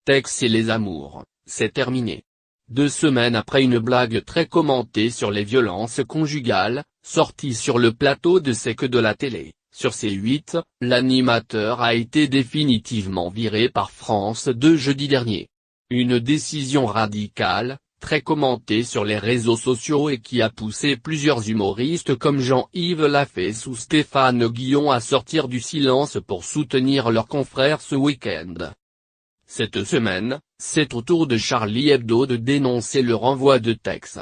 Tex et les amours, c'est terminé. 2 semaines après une blague très commentée sur les violences conjugales, sortie sur le plateau de C'est que de la télé, sur C8, l'animateur a été définitivement viré par France 2 jeudi dernier. Une décision radicale, très commentée sur les réseaux sociaux et qui a poussé plusieurs humoristes comme Jean-Yves Lafesse ou Stéphane Guillon à sortir du silence pour soutenir leurs confrères ce week-end. Cette semaine, c'est au tour de Charlie Hebdo de dénoncer le renvoi de Tex.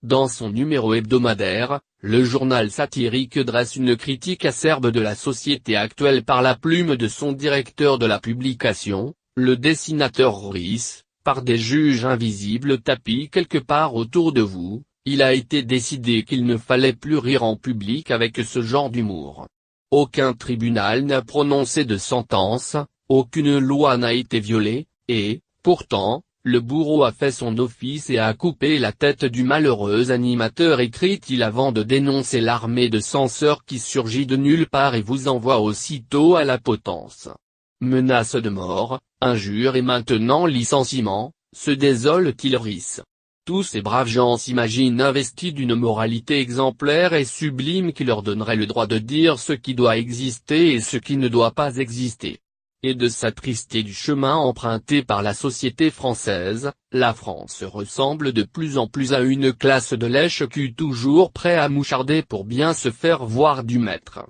Dans son numéro hebdomadaire, le journal satirique dresse une critique acerbe de la société actuelle par la plume de son directeur de la publication, le dessinateur Rhys. Par des juges invisibles tapis quelque part autour de vous, il a été décidé qu'il ne fallait plus rire en public avec ce genre d'humour. Aucun tribunal n'a prononcé de sentence, aucune loi n'a été violée, et, pourtant, le bourreau a fait son office et a coupé la tête du malheureux animateur, écrit-il avant de dénoncer l'armée de censeurs qui surgit de nulle part et vous envoie aussitôt à la potence. Menaces de mort, injures et maintenant licenciement, se désole-t-il Rhys. Tous ces braves gens s'imaginent investis d'une moralité exemplaire et sublime qui leur donnerait le droit de dire ce qui doit exister et ce qui ne doit pas exister. Et de s'attrister du chemin emprunté par la société française, la France ressemble de plus en plus à une classe de lèche-cul toujours prêt à moucharder pour bien se faire voir du maître.